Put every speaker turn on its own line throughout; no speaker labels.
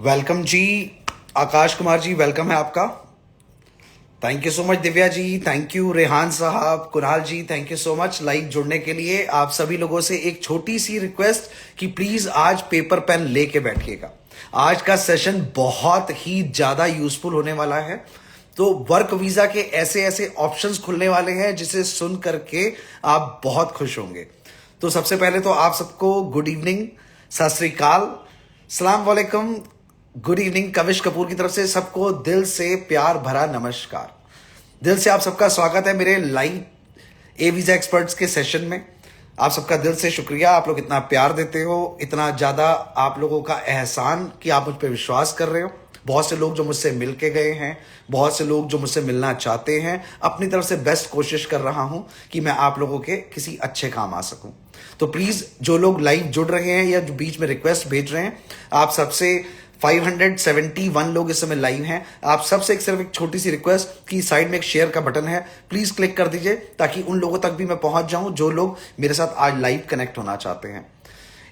Welcome जी। Akash Kumar ji, welcome है आपका। Thank you so much Divya ji, thank you Rehan साहब, Kunal ji, thank you so much live जुड़ने के लिए। आप सभी लोगों से एक छोटी सी रिक्वेस्ट कि प्लीज आज पेपर पेन लेके बैठिएगा। आज का सेशन बहुत ही ज्यादा यूजफुल होने वाला है। तो वर्क वीजा के ऐसे ऐसे ऑप्शंस खुलने वाले हैं जिसे सुन करके आप बहुत खुश होंगे। तो सबसे पहले तो आप सबको गुड इवनिंग, सत श्री अकाल, सलाम वालेकुम, गुड इवनिंग। कविश कपूर की तरफ से सबको दिल से प्यार भरा नमस्कार। दिल से आप सबका स्वागत है मेरे लाइव ए वीजा एक्सपर्ट्स के सेशन में। आप सबका दिल से शुक्रिया, आप लोग इतना प्यार देते हो, इतना ज्यादा आप लोगों का एहसान कि आप मुझ पर विश्वास कर रहे हो। बहुत से लोग जो मुझसे मिल के गए हैं, बहुत से लोग जो मुझसे मिलना चाहते हैं, अपनी तरफ से बेस्ट कोशिश कर रहा हूं कि मैं आप लोगों के किसी अच्छे काम आ सकूं। तो प्लीज जो लोग लाइव जुड़ रहे हैं या जो बीच में रिक्वेस्ट भेज रहे हैं, आप सबसे 571 लोग इस समय लाइव हैं। आप सबसे सिर्फ एक छोटी सी रिक्वेस्ट कि साइड में एक शेयर का बटन है, प्लीज क्लिक कर दीजिए ताकि उन लोगों तक भी मैं पहुंच जाऊं जो लोग मेरे साथ आज लाइव कनेक्ट होना चाहते हैं।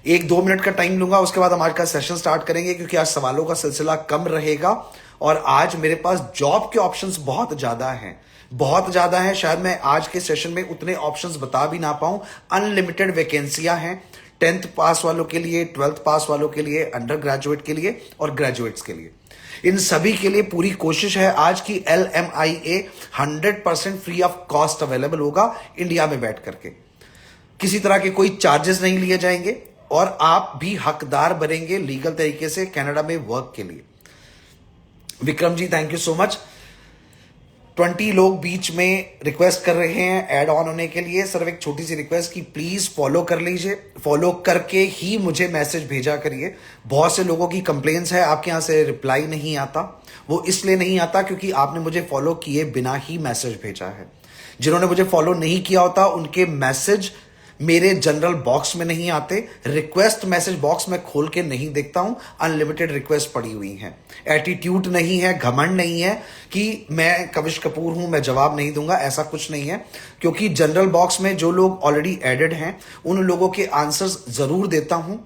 1-2 मिनट का टाइम लूंगा, उसके बाद हम आज का सेशन स्टार्ट करेंगे क्योंकि आज सवालों का सिलसिला कम रहेगा और आज मेरे पास जॉब के ऑप्शंस बहुत ज्यादा हैं, बहुत ज्यादा हैं। शायद मैं आज के सेशन में उतने ऑप्शंस बता भी ना पाऊं। अनलिमिटेड वैकेंसियां हैं 10th पास वालों के लिए, 12th पास वालों के लिए, अंडर ग्रेजुएट के लिए और ग्रेजुएट्स के लिए। इन सभी के लिए पूरी कोशिश है आज की LMIA 100% free of cost available होगा इंडिया में बैठ करके। किसी तरह के कोई चार्जेस नहीं लिए जाएंगे और आप भी हकदार बनेंगे लीगल तरीके से कनाडा में वर्क के लिए। Vikram ji, thank you so much. 20 लोग बीच में रिक्वेस्ट कर रहे हैं ऐड ऑन होने के लिए। सिर्फ एक छोटी सी रिक्वेस्ट कि प्लीज फॉलो कर लीजिए, फॉलो करके ही मुझे मैसेज भेजा करिए। बहुत से लोगों की कंप्लेंट्स है आपके यहां से रिप्लाई नहीं आता। वो इसलिए नहीं आता क्योंकि आपने मुझे फॉलो किए बिना ही मैसेज भेजा है। जिन्होंने मुझे फॉलो नहीं किया होता उनके मैसेज मेरे जनरल बॉक्स में नहीं आते, रिक्वेस्ट मैसेज बॉक्स में खोल के नहीं देखता हूं। अनलिमिटेड रिक्वेस्ट पड़ी हुई हैं। एटीट्यूड नहीं है, घमंड नहीं है कि मैं कविश कपूर हूं, मैं जवाब नहीं दूंगा, ऐसा कुछ नहीं है। क्योंकि जनरल बॉक्स में जो लोग ऑलरेडी एडेड हैं उन लोगों के आंसर्स जरूर देता हूं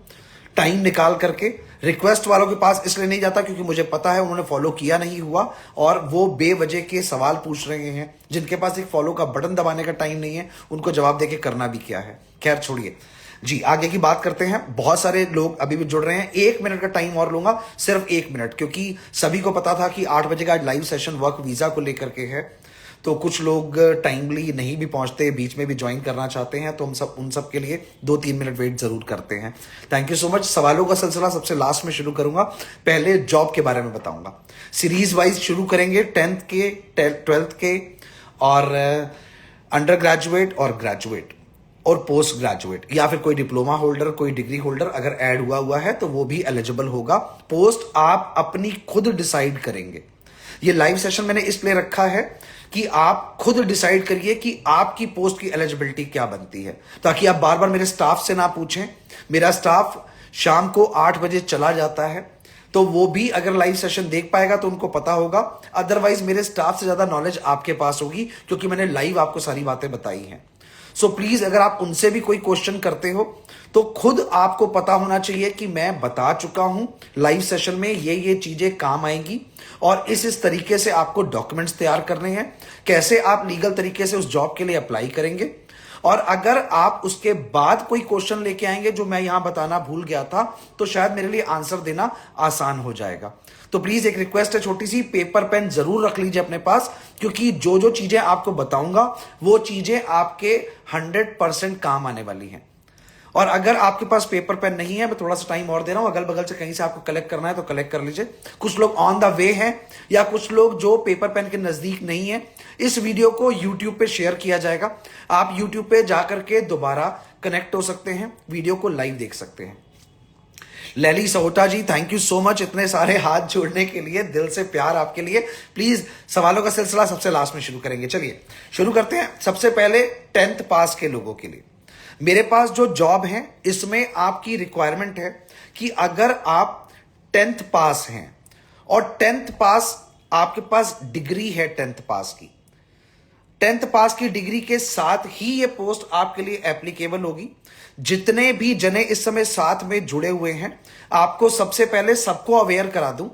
टाइम निकाल करके। रिक्वेस्ट वालों के पास इसलिए नहीं जाता क्योंकि मुझे पता है उन्होंने फॉलो किया नहीं हुआ और वो बेवजह के सवाल पूछ रहे हैं। जिनके पास एक फॉलो का बटन दबाने का टाइम नहीं है उनको जवाब देके करना भी क्या है। खैर छोड़िए जी, आगे की बात करते हैं। बहुत सारे लोग अभी भी जुड़ रहे हैं। 1 मिनट का टाइम और लूंगा, सिर्फ 1 मिनट, क्योंकि सभी को पता था कि 8 बजे का आज लाइव सेशन वर्क वीजा को लेकर के है। तो कुछ लोग टाइमली नहीं भी पहुंचते, बीच में भी ज्वाइन करना चाहते हैं, तो हम सब उन सब के लिए 2-3 मिनट वेट जरूर करते हैं। Thank you so much. सवालों का सिलसिला सबसे लास्ट में शुरू करूंगा, पहले जॉब के बारे में बताऊंगा। सीरीज वाइज शुरू करेंगे 10th के, 12th के और अंडर ग्रेजुएट और ग्रेजुएट और पोस्ट ग्रेजुएट, या फिर कोई डिप्लोमा होल्डर, कोई डिग्री होल्डर अगर ऐड हुआ है तो वो भी एलिजिबल होगा। पोस्ट आप अपनी खुद डिसाइड करेंगे। ये लाइव सेशन मैंने इसलिए रखा है कि आप खुद डिसाइड करिए कि आपकी पोस्ट की एलिजिबिलिटी क्या बनती है, ताकि आप बार बार मेरे स्टाफ से ना पूछें। मेरा स्टाफ शाम को 8 बजे चला जाता है, तो वो भी अगर लाइव सेशन देख पाएगा तो उनको पता होगा। अदरवाइज मेरे स्टाफ से ज्यादा नॉलेज आपके पास होगी क्योंकि मैंने लाइव आपको सारी बातें बताई हैं। सो प्लीज अगर आप उनसे भी कोई क्वेश्चन करते हो तो खुद आपको पता होना चाहिए कि मैं बता चुका हूं लाइव सेशन में ये चीजें काम आएंगी और इस तरीके से आपको डॉक्यूमेंट्स तैयार करने हैं, कैसे आप लीगल तरीके से उस जॉब के लिए अप्लाई करेंगे। और अगर आप उसके बाद कोई क्वेश्चन लेके आएंगे जो मैं यहां बताना भूल गया था तो शायद मेरे लिए आंसर देना आसान हो जाएगा। तो प्लीज एक रिक्वेस्ट है छोटी सी, पेपर पेन जरूर रख लीजिए अपने पास, क्योंकि जो जो चीजें आपको बताऊंगा वो चीजें आपके 100% काम आने वाली हैं। और अगर आपके पास पेपर पेन नहीं है, मैं थोड़ा सा टाइम और दे रहा हूं, अगल बगल से कहीं से आपको कलेक्ट करना है तो कलेक्ट कर लीजिए। कुछ लोग ऑन द वे हैं या कुछ लोग जो पेपर पेन के नजदीक नहीं है, इस वीडियो को YouTube पे शेयर किया जाएगा। आप YouTube पे जाकर के दोबारा कनेक्ट हो सकते हैं, वीडियो को लाइव देख सकते हैं। लैली सहोटा जी, थैंक यू सो मच इतने सारे हाथ जोड़ने के लिए, दिल से प्यार आपके लिए। प्लीज सवालों का सिलसिला सबसे लास्ट में शुरू करेंगे। चलिए शुरू करते हैं। सबसे पहले 10th पास के लोगों के लिए मेरे पास जो जॉब है इसमें आपकी रिक्वायरमेंट है कि अगर आप 10th पास हैं और 10th पास आपके पास डिग्री है 10th पास की, 10th पास की डिग्री के साथ ही ये पोस्ट आपके लिए एप्लीकेबल होगी। जितने भी जने इस समय साथ में जुड़े हुए हैं, आपको सबसे पहले सबको अवेयर करा दूं,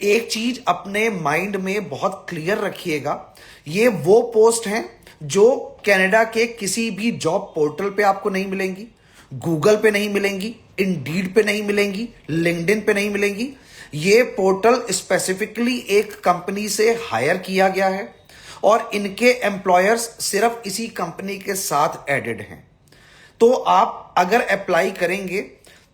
एक चीज अपने माइंड में बहुत क्लियर रखिएगा, ये वो पोस्ट हैं जो कनाडा के किसी भी जॉब पोर्टल पे आपको नहीं मिलेंगी, गूगल पे नहीं मिलेंगी, इंडीड पे नहीं मिलेंगी, लिंक्डइन पे नहीं मिलेंगी। ये पोर्टल स्पेसिफिकली एक कंपनी से हायर किया गया है और इनके एम्प्लॉयर्स सिर्फ इसी कंपनी के साथ एडेड हैं। तो आप अगर अप्लाई करेंगे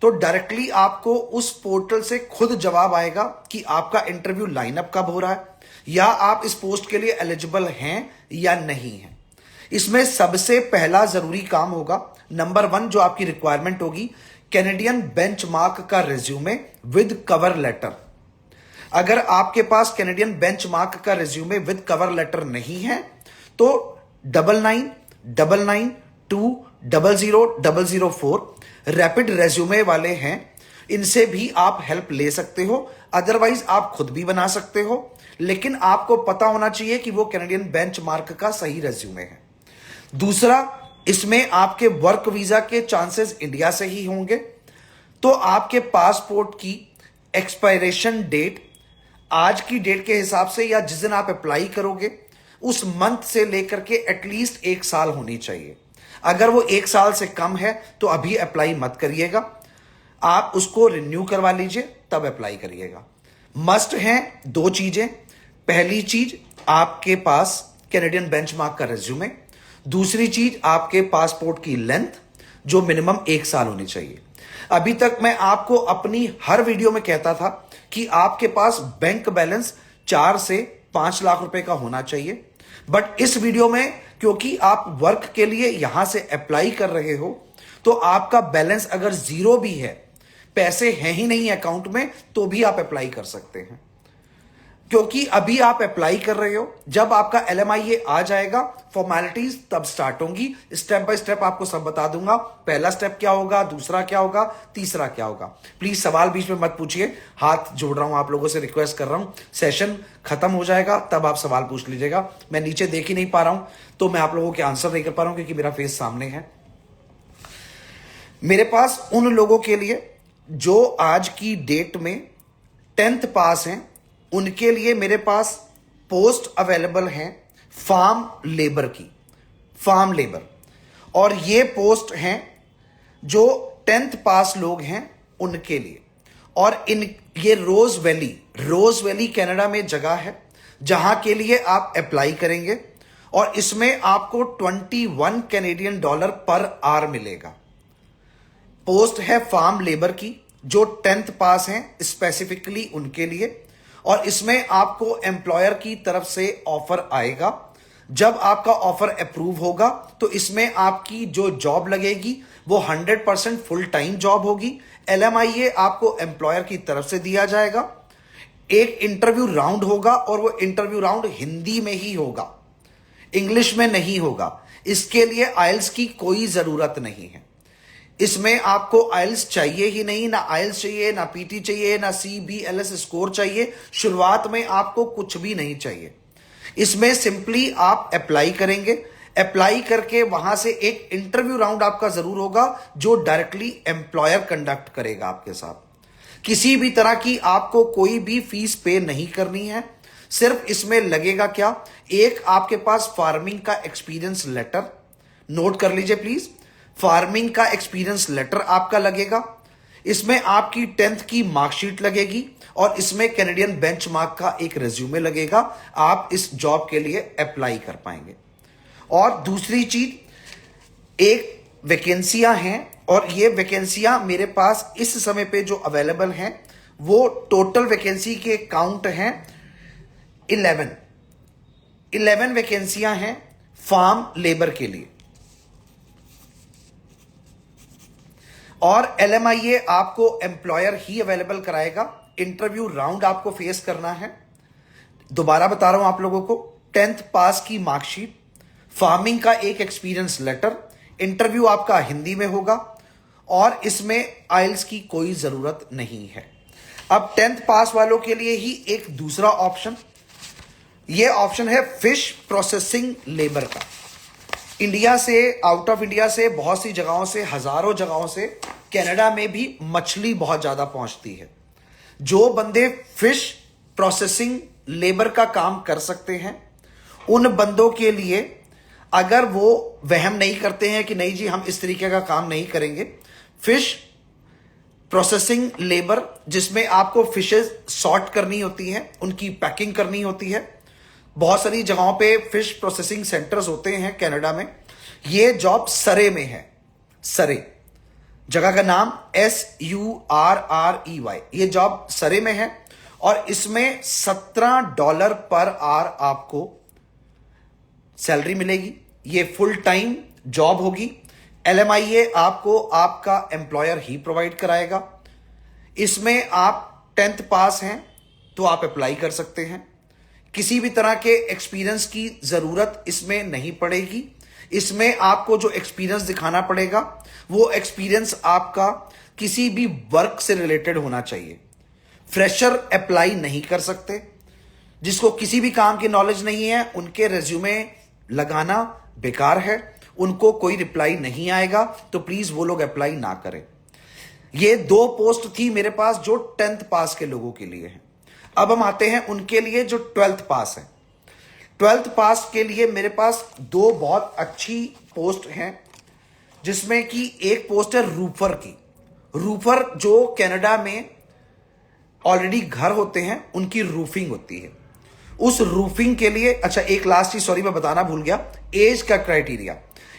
तो डायरेक्टली आपको उस पोर्टल से खुद जवाब आएगा कि आपका इंटरव्यू लाइनअप कब हो रहा है या आप इस पोस्ट के लिए एलिजिबल हैं या नहीं हैं। इसमें सबसे पहला जरूरी काम होगा, नंबर 1 जो आपकी रिक्वायरमेंट होगी, कैनेडियन बेंचमार्क का रिज्यूमे विद कवर लेटर। अगर आपके पास कैनेडियन बेंचमार्क का रिज्यूमे विद कवर लेटर नहीं है तो 9999200004 रैपिड रेज्यूमे वाले हैं, इनसे भी आप हेल्प ले सकते हो। अदरवाइज आप खुद भी बना सकते हो, लेकिन आपको पता होना चाहिए कि वो कैनेडियन बेंचमार्क का सही रेज्यूमे है। दूसरा, इसमें आपके वर्क वीजा के चांसेस इंडिया से ही होंगे, तो आपके पासपोर्ट की एक्सपायरेशन डेट आज की डेट के हिसाब से या जिस दिन आप अप्लाई करोगे उस मंथ से लेकर के एटलीस्ट 1 साल होनी चाहिए। अगर वो 1 साल से कम है तो अभी अप्लाई मत करिएगा, आप उसको रिन्यू करवा लीजिए तब अप्लाई करिएगा। मस्ट हैं 2 चीजें, पहली चीज आपके पास कैनेडियन बेंचमार्क का रिज्यूमे, दूसरी चीज आपके पासपोर्ट की लेंथ जो मिनिमम 1 साल होनी चाहिए। अभी तक मैं आपको अपनी हर वीडियो में कहता था कि आपके पास बैंक बैलेंस 4 से 5 लाख रुपए का होना चाहिए, बट इस वीडियो में क्योंकि आप वर्क के लिए यहां से अप्लाई कर रहे हो तो आपका बैलेंस अगर 0 भी है, पैसे हैं ही नहीं अकाउंट में, तो भी आप अप्लाई कर सकते हैं। क्योंकि अभी आप अप्लाई कर रहे हो, जब आपका LMIA आ जाएगा फॉर्मेलिटीज तब स्टार्ट होंगी। स्टेप बाय स्टेप आपको सब बता दूंगा, पहला स्टेप क्या होगा, दूसरा क्या होगा, तीसरा क्या होगा। प्लीज सवाल बीच में मत पूछिए, हाथ जोड़ रहा हूं, आप लोगों से रिक्वेस्ट कर रहा हूं। सेशन खत्म हो जाएगा तब आप सवाल पूछ लीजिएगा। मैं नीचे देख ही नहीं पा रहा हूं तो मैं आप लोगों के आंसर नहीं कर पा रहा हूं क्योंकि मेरा फेस सामने है। मेरे पास उन लोगों के लिए जो आज की डेट में 10th पास हैं, उनके लिए मेरे पास पोस्ट अवेलेबल हैं फार्म लेबर की, फार्म लेबर। और ये पोस्ट हैं जो 10th पास लोग हैं उनके लिए। और ये रोज वैली कनाडा में जगह है जहां के लिए आप अप्लाई करेंगे और इसमें आपको 21 कैनेडियन डॉलर पर आवर मिलेगा। पोस्ट है फार्म लेबर की जो 10th पास हैं स्पेसिफिकली उनके लिए, और इसमें आपको एम्प्लॉयर की तरफ से ऑफर आएगा। जब आपका ऑफर अप्रूव होगा तो इसमें आपकी जो जॉब लगेगी वो 100% फुल टाइम जॉब होगी। LMIA आपको एम्प्लॉयर की तरफ से दिया जाएगा। एक इंटरव्यू राउंड होगा और वो इंटरव्यू राउंड हिंदी में ही होगा, इंग्लिश में नहीं होगा। इसके लिए आइल्स की कोई जरूरत नहीं है। इसमें आपको आइल्स चाहिए ही नहीं, ना आइल्स चाहिए, ना PT चाहिए, ना CBLS स्कोर चाहिए। शुरुआत में आपको कुछ भी नहीं चाहिए। इसमें सिंपली आप अप्लाई करेंगे, अप्लाई करके वहां से एक इंटरव्यू राउंड आपका जरूर होगा जो डायरेक्टली एम्प्लॉयर कंडक्ट करेगा आपके साथ। किसी भी तरह की आपको कोई भी फीस पे नहीं करनी है। सिर्फ इसमें लगेगा क्या, एक आपके पास फार्मिंग का एक्सपीरियंस लेटर, नोट कर लीजिए प्लीज, फार्मिंग का एक्सपीरियंस लेटर आपका लगेगा। इसमें आपकी 10th की मार्कशीट लगेगी और इसमें कैनेडियन बेंचमार्क का एक रिज्यूमे लगेगा। आप इस जॉब के लिए अप्लाई कर पाएंगे। और दूसरी चीज, एक वैकेंसियां हैं और ये वैकेंसियां मेरे पास इस समय पे जो अवेलेबल हैं वो टोटल वैकेंसी के काउंट हैं 11 वैकेंसियां हैं फार्म लेबर के लिए। और LMIA आपको एम्प्लॉयर ही अवेलेबल कराएगा। इंटरव्यू राउंड आपको फेस करना है। दोबारा बता रहा हूं आप लोगों को, 10th पास की मार्कशीट, फार्मिंग का एक एक्सपीरियंस लेटर, इंटरव्यू आपका हिंदी में होगा और इसमें आइल्स की कोई जरूरत नहीं है। अब 10th पास वालों के लिए ही एक दूसरा ऑप्शन, ये ऑप्शन है फिश प्रोसेसिंग लेबर का। इंडिया से, आउट ऑफ इंडिया से, बहुत सी जगहों से, हजारों जगहों से कनाडा में भी मछली बहुत ज्यादा पहुंचती है। जो बंदे फिश प्रोसेसिंग लेबर का काम कर सकते हैं, उन बंदों के लिए, अगर वो वहम नहीं करते हैं कि नहीं जी हम इस तरीके का काम नहीं करेंगे, फिश प्रोसेसिंग लेबर जिसमें आपको फिशेस सॉर्ट करनी होती हैं, उनकी पैकिंग करनी होती है। बहुत सारी जगहों पे फिश प्रोसेसिंग सेंटर्स होते हैं कनाडा में। ये जॉब सरे में है। सरे जगह का नाम SURREY। ये जॉब सरे में है और इसमें $17 पर आवर आपको सैलरी मिलेगी। ये फुल टाइम जॉब होगी। LMIA आपको आपका एम्प्लॉयर ही प्रोवाइड कराएगा। इसमें आप 10th पास हैं तो आप अप्लाई कर सकते हैं। किसी भी तरह के एक्सपीरियंस की जरूरत इसमें नहीं पड़ेगी। इसमें आपको जो एक्सपीरियंस दिखाना पड़ेगा वो एक्सपीरियंस आपका किसी भी वर्क से रिलेटेड होना चाहिए। फ्रेशर अप्लाई नहीं कर सकते। जिसको किसी भी काम की नॉलेज नहीं है उनके रेज्यूमे लगाना बेकार है, उनको कोई रिप्लाई नहीं आएगा, तो प्लीज वो लोग अप्लाई ना करें। ये 2 पोस्ट थी मेरे पास जो 10th पास के लोगों के लिए है। अब हम आते हैं उनके लिए जो 12th पास है। 12th पास के लिए मेरे पास 2 बहुत अच्छी पोस्ट हैं, जिसमें कि एक पोस्ट है रूफर की। रूफर जो कनाडा में ऑलरेडी घर होते हैं, उनकी रूफिंग होती है। उस रूफिंग के लिए, अच्छा एक लास्ट चीज सॉरी मैं बताना भूल गया, एज का क्राइटेरिया।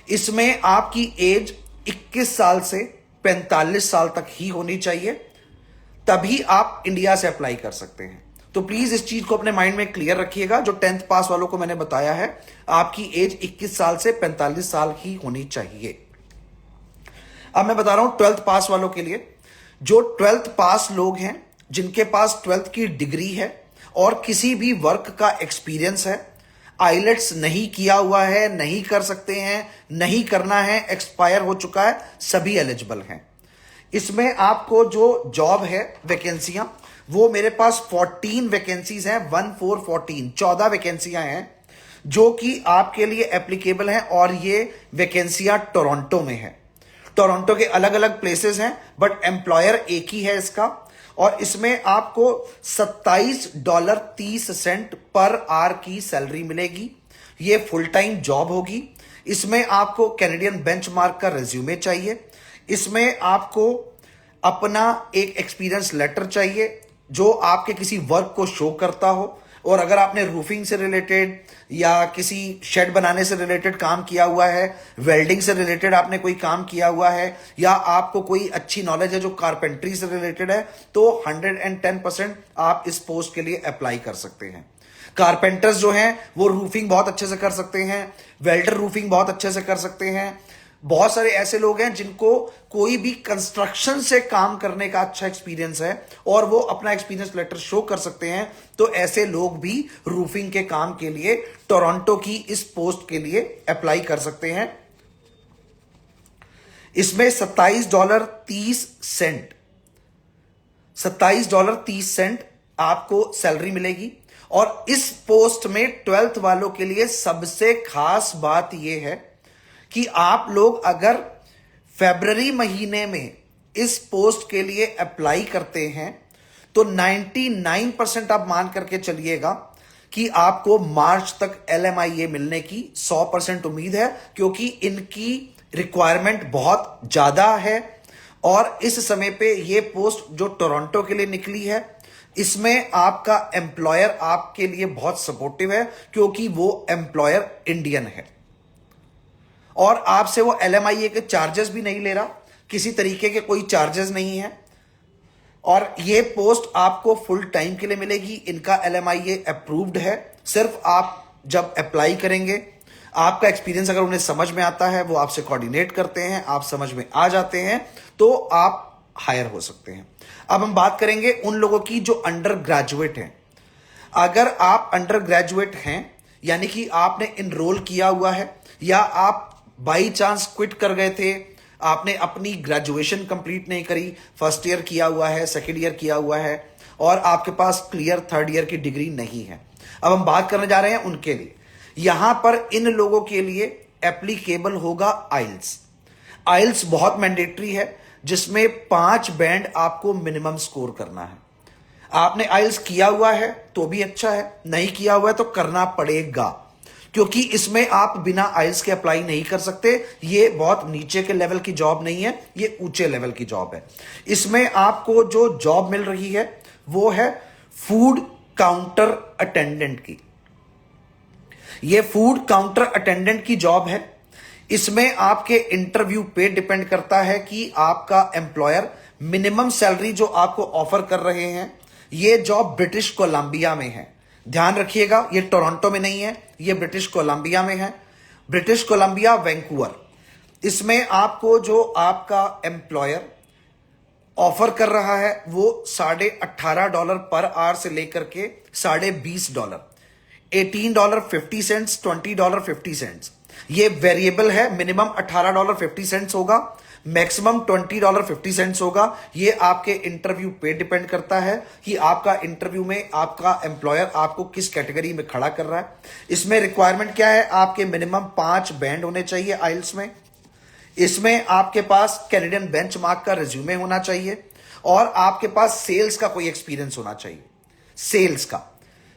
इसमें आपकी एज 21 साल से 45 साल तक ही होनी चाहिए, तभी आप इंडिया से अप्लाई कर सकते हैं। तो प्लीज इस चीज को अपने माइंड में क्लियर रखिएगा। जो 10th पास वालों को मैंने बताया है, आपकी एज 21 साल से 45 साल ही होनी चाहिए। अब मैं बता रहा हूं 12th पास वालों के लिए। जो 12th पास लोग हैं, जिनके पास 12th की डिग्री है और किसी भी वर्क का एक्सपीरियंस है, आइलेट्स नहीं किया हुआ है, नहीं कर सकते हैं, नहीं करना है, एक्सपायर हो चुका है, सभी एलिजिबल हैं। इसमें आपको जो जॉब है, वैकेंसियां, वो मेरे पास 14 वैकेंसीज हैं। 14 वैकेंसियां हैं जो कि आपके लिए एप्लीकेबल हैं और ये वैकेंसियां टोरंटो में है। टोरंटो के अलग अलग प्लेसेस हैं बट एम्प्लॉयर एक ही है इसका। और इसमें आपको $27.30 पर आवर की सैलरी मिलेगी। ये फुल टाइम जॉब होगी। इसमें आपको कैनेडियन बेंचमार्क का रिज्यूमे चाहिए। इसमें आपको अपना एक एक्सपीरियंस लेटर चाहिए जो आपके किसी वर्क को शो करता हो। और अगर आपने रूफिंग से रिलेटेड या किसी शेड बनाने से रिलेटेड काम किया हुआ है, वेल्डिंग से रिलेटेड आपने कोई काम किया हुआ है, या आपको कोई अच्छी नॉलेज है जो कारपेंट्री से रिलेटेड है, तो 110% आप इस पोस्ट के लिए अप्लाई कर सकते हैं। कारपेंटर्स जो हैं वो रूफिंग बहुत अच्छे से कर सकते हैं, वेल्डर रूफिंग बहुत अच्छे से कर सकते हैं। बहुत सारे ऐसे लोग हैं जिनको कोई भी कंस्ट्रक्शन से काम करने का अच्छा एक्सपीरियंस है और वो अपना एक्सपीरियंस लेटर शो कर सकते हैं, तो ऐसे लोग भी रूफिंग के काम के लिए टोरंटो की इस पोस्ट के लिए अप्लाई कर सकते हैं। इसमें $27.30 आपको सैलरी मिलेगी। और इस पोस्ट में 12th वालों के लिए सबसे खास बात यह है कि आप लोग अगर फरवरी महीने में इस पोस्ट के लिए अप्लाई करते हैं तो 99% आप मान करके चलिएगा कि आपको मार्च तक LMIA मिलने की 100% उम्मीद है, क्योंकि इनकी रिक्वायरमेंट बहुत ज्यादा है। और इस समय पे ये पोस्ट जो टोरंटो के लिए निकली है, इसमें आपका एम्प्लॉयर आपके लिए बहुत सपोर्टिव है, क्योंकि वो एम्प्लॉयर इंडियन है और आपसे वो LMIA के चार्जेस भी नहीं ले रहा, किसी तरीके के कोई चार्जेस नहीं है। और ये पोस्ट आपको फुल टाइम के लिए मिलेगी। इनका LMIA अप्रूव्ड है। सिर्फ आप जब अप्लाई करेंगे, आपका एक्सपीरियंस अगर उन्हें समझ में आता है, वो आपसे कोऑर्डिनेट करते हैं, आप समझ में आ जाते हैं, तो आप हायर हो सकते हैं। अब हम बात करेंगे उन लोगों की जो अंडर ग्रेजुएट हैं। अगर आप अंडर ग्रेजुएट हैं, यानी कि आपने इनरोल किया हुआ है या आप बाई चांस क्विट कर गए थे, आपने अपनी ग्रेजुएशन कंप्लीट नहीं करी, फर्स्ट ईयर किया हुआ है, सेकेंड ईयर किया हुआ है और आपके पास क्लियर 3rd ईयर की डिग्री नहीं है, अब हम बात करने जा रहे हैं उनके लिए। यहां पर इन लोगों के लिए एप्लीकेबल होगा आइल्स। आइल्स बहुत मैंडेटरी है, जिसमें 5 बैंड आपको मिनिमम स्कोर करना है। आपने आइल्स किया हुआ है तो भी अच्छा है, नहीं किया हुआ है तो करना पड़ेगा, क्योंकि इसमें आप बिना आइल्स के अप्लाई नहीं कर सकते। ये बहुत नीचे के लेवल की जॉब नहीं है, ये ऊंचे लेवल की जॉब है। इसमें आपको जो जॉब मिल रही है वो है फूड काउंटर अटेंडेंट की। ये फूड काउंटर अटेंडेंट की जॉब है। इसमें आपके इंटरव्यू पे डिपेंड करता है कि आपका एम्प्लॉयर मिनिमम सैलरी जो आपको ऑफर कर रहे हैं, ये जॉब ब्रिटिश कोलंबिया में है। ध्यान रखिएगा, ये टोरंटो में नहीं है, ये ब्रिटिश कोलंबिया में है। British Columbia, Vancouver. इसमें आपको जो आपका एम्प्लॉयर ऑफर कर रहा है वो $18.5 पर आवर से लेकर के $20.50, $18.50, $20.50। ये वेरिएबल है। मिनिमम $18.50 होगा, मैक्सिमम $20.50 होगा। ये आपके इंटरव्यू पे डिपेंड करता है कि आपका इंटरव्यू में आपका एम्प्लॉयर आपको किस कैटेगरी में खड़ा कर रहा है। इसमें रिक्वायरमेंट क्या है, आपके मिनिमम 5 बैंड होने चाहिए आइल्स में। इसमें आपके पास कैनेडियन बेंचमार्क का रिज्यूमे होना चाहिए और आपके पास सेल्स का कोई एक्सपीरियंस होना चाहिए।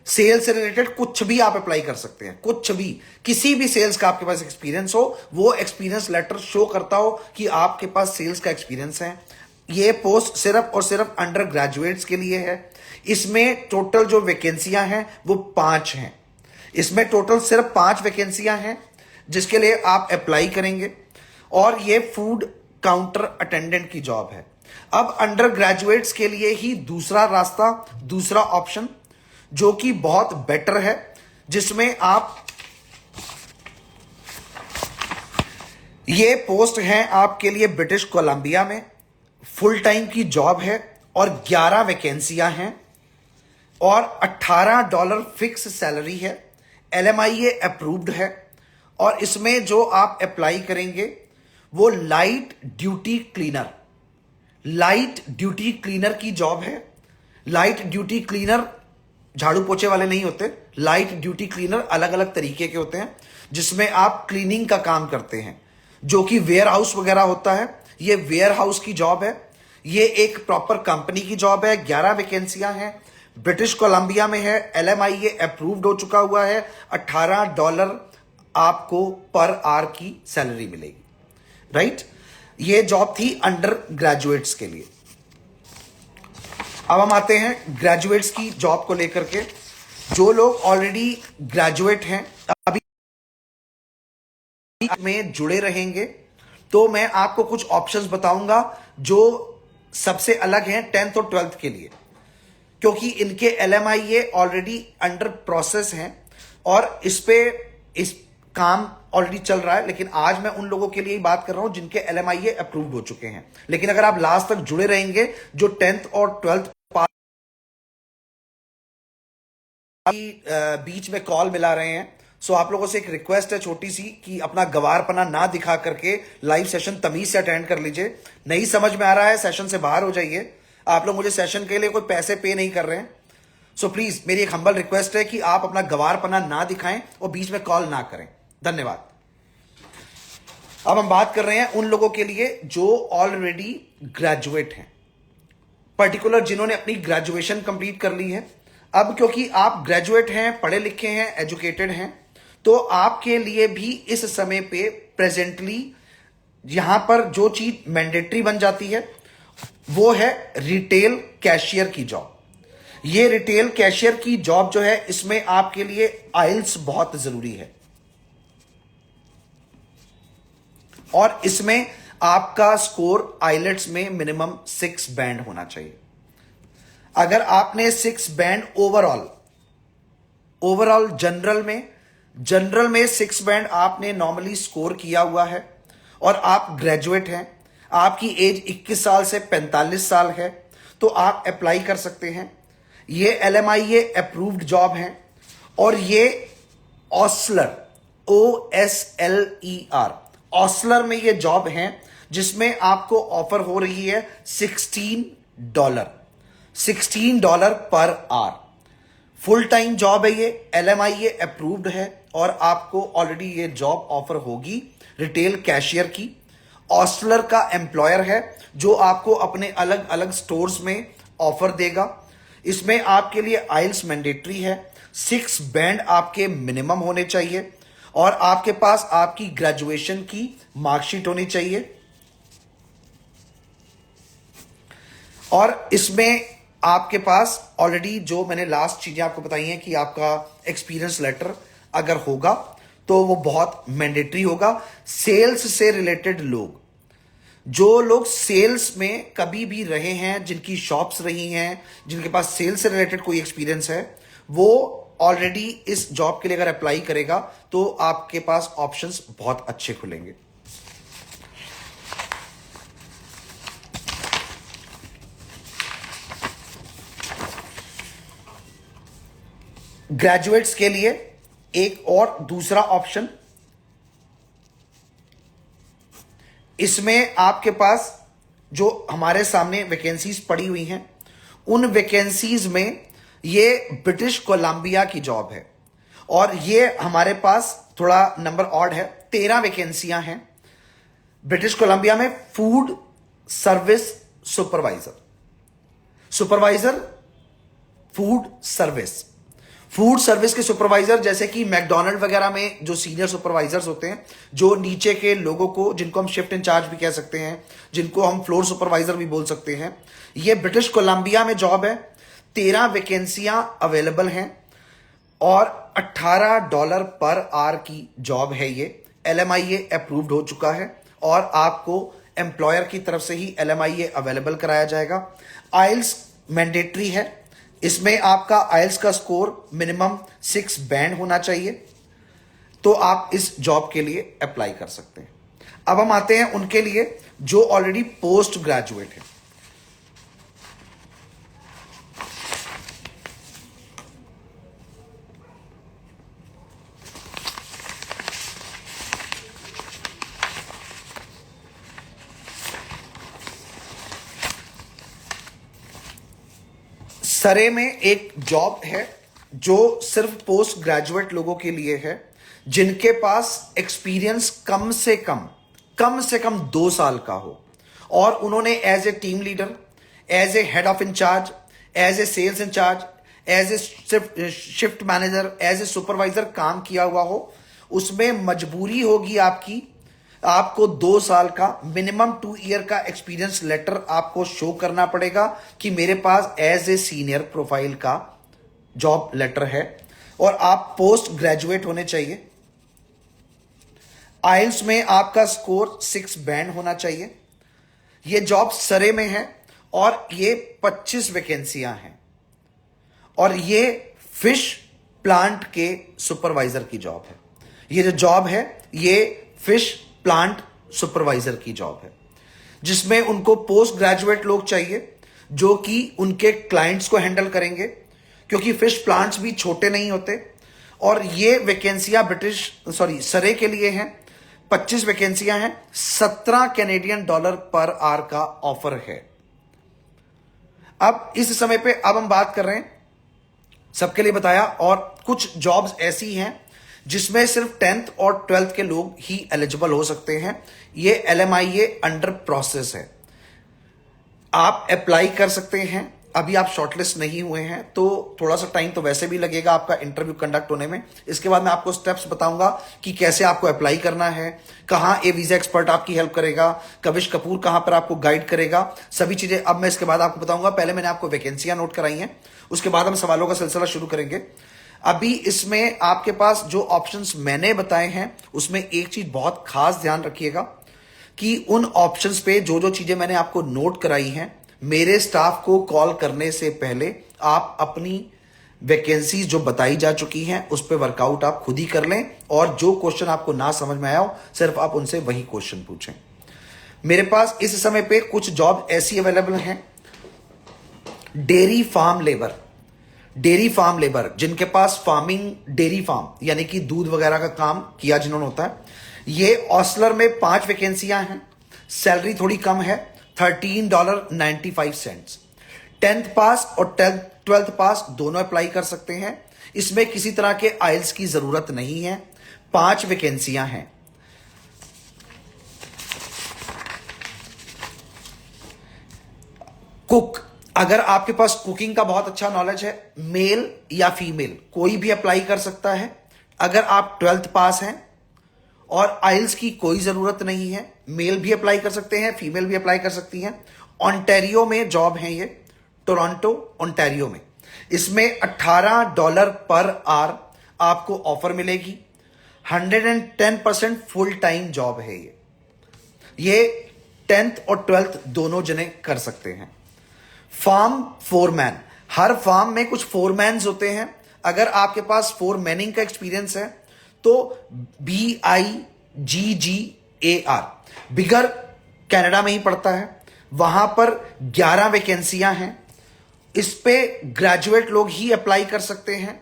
सेल्स से रिलेटेड कुछ भी आप अप्लाई कर सकते हैं, कुछ भी, किसी भी सेल्स का आपके पास एक्सपीरियंस हो, वो एक्सपीरियंस लेटर शो करता हो कि आपके पास सेल्स का एक्सपीरियंस है। ये पोस्ट सिर्फ और सिर्फ अंडर ग्रेजुएट्स के लिए है। इसमें टोटल जो वैकेंसियां हैं वो 5 हैं। इसमें टोटल सिर्फ 5 वैकेंसियां हैं जिसके लिए आप अप्लाई करेंगे, और ये फूड काउंटर अटेंडेंट की जॉब है। अब अंडर ग्रेजुएट्स के लिए ही दूसरा रास्ता, दूसरा ऑप्शन जो कि बहुत बेटर है, जिसमें आप, ये पोस्ट है आपके लिए ब्रिटिश कोलंबिया में, फुल टाइम की जॉब है और 11 वैकेंसियां हैं और $18 फिक्स सैलरी है। LMIA अप्रूव्ड है। और इसमें जो आप अप्लाई करेंगे वो लाइट ड्यूटी क्लीनर की जॉब है। लाइट ड्यूटी क्लीनर झाड़ू पोछे वाले नहीं होते। लाइट ड्यूटी क्लीनर अलग अलग तरीके के होते हैं, जिसमें आप क्लीनिंग का काम करते हैं, जो कि वेयर हाउस वगैरह होता है। ये वेयर हाउस की जॉब है। ये एक प्रॉपर कंपनी की जॉब है। 11 वैकेंसियां हैं, ब्रिटिश कोलंबिया में है, LMIA अप्रूव्ड हो चुका हुआ है। $18 आपको पर आवर की सैलरी मिलेगी, राइट। ये जॉब थी अंडर ग्रेजुएट्स के लिए। अब हम आते हैं ग्रेजुएट्स की जॉब को लेकर के। जो लोग ऑलरेडी ग्रेजुएट हैं, अभी में जुड़े रहेंगे, तो मैं आपको कुछ ऑप्शंस बताऊंगा जो सबसे अलग हैं 10th और 12th के लिए, क्योंकि इनके LMIA ऑलरेडी अंडर प्रोसेस हैं और इस काम ऑलरेडी चल रहा है। लेकिन आज मैं उन लोगों के लिए ही बात कर रहा हूं जिनके LMIA अप्रूव्ड हो चुके हैं। लेकिन अगर आप लास्ट तक जुड़े रहेंगे, जो 10th और 12th बीच में कॉल मिला रहे हैं, सो आप लोगों से एक रिक्वेस्ट है छोटी सी कि अपना गवारपना ना दिखा करके लाइव सेशन तमीज से अटेंड कर लीजिए। नहीं समझ में आ रहा है, सेशन से बाहर हो जाइए। आप लोग मुझे सेशन के लिए कोई पैसे पे नहीं कर रहे हैं, सो प्लीज मेरी एक हम्बल रिक्वेस्ट है कि आप अपना गवारपना ना दिखाएं और बीच में कॉल ना करें। धन्यवाद। अब हम बात कर रहे हैं उन लोगों के लिए जो ऑलरेडी ग्रेजुएट हैं, पर्टिकुलर जिन्होंने अपनी ग्रेजुएशन कंप्लीट कर ली है। अब क्योंकि आप ग्रेजुएट हैं, पढ़े लिखे हैं, एजुकेटेड हैं, तो आपके लिए भी इस समय पे प्रेजेंटली यहां पर जो चीज मैंडेटरी बन जाती है वो है रिटेल कैशियर की जॉब। ये रिटेल कैशियर की जॉब जो है, इसमें आपके लिए आइल्स बहुत जरूरी है और इसमें आपका स्कोर आइलेट्स में मिनिमम 6 बैंड होना चाहिए। अगर आपने 6 बैंड ओवरऑल जनरल में 6 बैंड आपने नॉर्मली स्कोर किया हुआ है और आप ग्रेजुएट हैं, आपकी एज 21 साल से 45 साल है, तो आप अप्लाई कर सकते हैं। ये LMIA अप्रूव्ड जॉब है और ये ऑसलर, OSLER, ऑसलर में ये जॉब है, जिसमें आपको ऑफर हो रही है $16 per hour. Full time job है ये, LMIA अप्रूव्ड है और आपको ऑलरेडी ये जॉब ऑफर होगी रिटेल कैशियर की। ऑस्टलर का एम्प्लॉयर है जो आपको अपने अलग अलग स्टोर्स में ऑफर देगा। इसमें आपके लिए आइल्स मैंडेटरी है, 6 बैंड आपके मिनिमम होने चाहिए और आपके पास आपकी ग्रेजुएशन की मार्कशीट होनी चाहिए। और इसमें आपके पास ऑलरेडी जो मैंने लास्ट चीजें आपको बताई हैं कि आपका एक्सपीरियंस लेटर अगर होगा तो वो बहुत मैंडेटरी होगा। सेल्स से रिलेटेड लोग, जो लोग सेल्स में कभी भी रहे हैं, जिनकी शॉप्स रही हैं, जिनके पास सेल्स से रिलेटेड कोई एक्सपीरियंस है, वो ऑलरेडी इस जॉब के लिए अगर अप्लाई करेगा तो आपके पास ऑप्शंस बहुत अच्छे खुलेंगे। ग्रेजुएट्स के लिए एक और दूसरा ऑप्शन, इसमें आपके पास जो हमारे सामने वैकेंसीज पड़ी हुई हैं, उन वैकेंसीज में ये ब्रिटिश कोलंबिया की जॉब है और ये हमारे पास थोड़ा नंबर ऑड है, 13 वैकेंसियां हैं ब्रिटिश कोलंबिया में। Food service supervisor, food service के सुपरवाइजर, जैसे कि मैकडोनल्ड वगैरह में जो सीनियर सुपरवाइजर्स होते हैं, जो नीचे के लोगों को, जिनको हम शिफ्ट इंचार्ज भी कह सकते हैं, जिनको हम फ्लोर सुपरवाइजर भी बोल सकते हैं, ये ब्रिटिश कोलंबिया में जॉब है। 13 वैकेंसियां अवेलेबल हैं और $18 पर आवर की जॉब है ये। LMIA अप्रूव्ड हो चुका है और आपको एम्प्लॉयर की तरफ से ही LMIA अवेलेबल कराया जाएगा। आइल्स मैंडेटरी है, इसमें आपका आइल्स का स्कोर मिनिमम 6 बैंड होना चाहिए, तो आप इस जॉब के लिए अप्लाई कर सकते हैं। अब हम आते हैं उनके लिए जो ऑलरेडी पोस्ट ग्रेजुएट है। सरे में एक जॉब है जो सिर्फ पोस्ट ग्रेजुएट लोगों के लिए है, जिनके पास एक्सपीरियंस कम से कम 2 साल का हो और उन्होंने as a team leader, as a head of incharge, as a sales incharge, as a shift manager, as a supervisor काम किया हुआ हो। उसमें मजबूरी होगी आपको 2 साल का मिनिमम 2 ईयर का एक्सपीरियंस लेटर आपको शो करना पड़ेगा कि मेरे पास एज ए सीनियर प्रोफाइल का जॉब लेटर है और आप पोस्ट ग्रेजुएट होने चाहिए। आइल्स में आपका स्कोर 6 बैंड होना चाहिए। यह जॉब सरे में है और ये 25 वैकेंसियां हैं और ये फिश प्लांट के सुपरवाइजर की जॉब है। ये जो जॉब है ये फिश प्लांट सुपरवाइजर की जॉब है, जिसमें उनको पोस्ट ग्रेजुएट लोग चाहिए जो कि उनके क्लाइंट्स को हैंडल करेंगे, क्योंकि फिश प्लांट्स भी छोटे नहीं होते। और ये वैकेंसियां सरे के लिए हैं। 25 वैकेंसियां हैं, $17 पर आवर का ऑफर है। अब इस समय पे अब हम बात कर रहे हैं, सबके लिए बताया, और कुछ जॉब्स ऐसी हैं जिसमें सिर्फ 10th और 12th के लोग ही एलिजिबल हो सकते हैं। ये LMIA अंडर प्रोसेस है, आप अप्लाई कर सकते हैं। अभी आप शॉर्टलिस्ट नहीं हुए हैं तो थोड़ा सा टाइम तो वैसे भी लगेगा आपका इंटरव्यू कंडक्ट होने में। इसके बाद मैं आपको स्टेप्स बताऊंगा कि कैसे आपको अप्लाई करना है, कहां ए वीजा एक्सपर्ट आपकी हेल्प करेगा, कविश कपूर कहां पर आपको गाइड करेगा, सभी चीजें अब मैं इसके बाद आपको बताऊंगा। पहले मैंने आपको वैकेंसियां नोट कराई हैं, उसके बाद हम सवालों का सिलसिला शुरू करेंगे। अभी इसमें आपके पास जो ऑप्शंस मैंने बताए हैं उसमें एक चीज बहुत खास ध्यान रखिएगा कि उन ऑप्शंस पे जो जो चीजें मैंने आपको नोट कराई हैं, मेरे स्टाफ को कॉल करने से पहले आप अपनी वैकेंसीज जो बताई जा चुकी हैं उस पर वर्कआउट आप खुद ही कर लें और जो क्वेश्चन आपको ना समझ में आया हो सिर्फ आप उनसे वही क्वेश्चन पूछें। मेरे पास इस समय पे कुछ जॉब ऐसी अवेलेबल हैं, डेयरी फार्म लेबर जिनके पास फार्मिंग, डेयरी फार्म यानी कि दूध वगैरह का काम किया जिन्होंने होता है। ये ऑस्लर में 5 वैकेंसियां हैं, सैलरी थोड़ी कम है, $13.95। 10th पास और 12th पास दोनों अप्लाई कर सकते हैं। इसमें किसी तरह के आइल्स की जरूरत नहीं है। 5 वैकेंसियां हैं। कुक, अगर आपके पास कुकिंग का बहुत अच्छा नॉलेज है, मेल या फीमेल कोई भी अप्लाई कर सकता है। अगर आप 12th पास हैं और आइल्स की कोई जरूरत नहीं है, मेल भी अप्लाई कर सकते हैं, फीमेल भी अप्लाई कर सकती हैं। ओंटारियो में जॉब है ये, टोरंटो ओंटारियो में। इसमें $18 पर आवर आपको ऑफर मिलेगी। 110% फुल टाइम जॉब है ये 10th और 12th दोनों जने कर सकते हैं। फार्म फोरमैन, हर फार्म में कुछ फोरमैन्स होते हैं। अगर आपके पास फोरमैनिंग का एक्सपीरियंस है तो BIGGAR, बिगर कनाडा में ही पड़ता है, वहां पर 11 वैकेंसियां हैं। इस पे ग्रेजुएट लोग ही अप्लाई कर सकते हैं।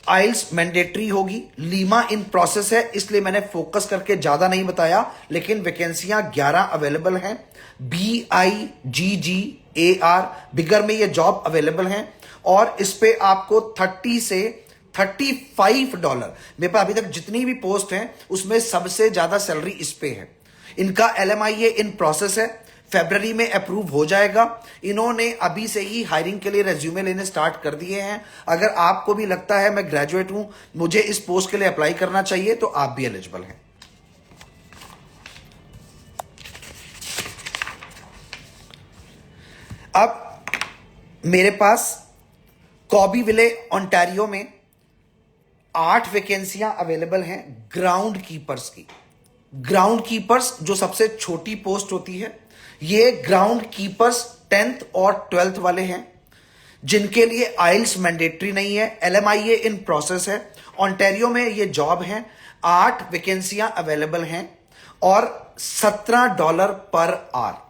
आइल्स मैंडेटरी होगी। लीमा इन प्रोसेस है, इसलिए मैंने फोकस करके ज्यादा नहीं बताया, लेकिन वैकेंसियां 11 अवेलेबल हैं। BIGGAR, बिगर में ये जॉब अवेलेबल हैं और इस पे आपको 30 से $35, मेरे पास अभी तक जितनी भी पोस्ट हैं उसमें सबसे ज्यादा सैलरी इस पे है। इनका LMIA इन प्रोसेस है, फरवरी में अप्रूव हो जाएगा। इन्होंने अभी से ही हायरिंग के लिए रेज्यूमे लेने स्टार्ट कर दिए हैं। अगर आपको भी लगता है मैं ग्रेजुएट हूं, मुझे इस पोस्ट के लिए अप्लाई करना चाहिए, तो आप भी एलिजिबल हैं। अब मेरे पास कॉबीविले ओंटारियो में 8 वैकेंसियां अवेलेबल हैं ग्राउंड कीपर्स की। ग्राउंड कीपर्स जो सबसे छोटी पोस्ट होती है, ये ग्राउंड कीपर्स 10th और 12th वाले हैं, जिनके लिए आइल्स मैंडेटरी नहीं है। LMIA इन प्रोसेस है। ओंटारियो में ये जॉब है। 8 वैकेंसियां अवेलेबल हैं और $17 पर आवर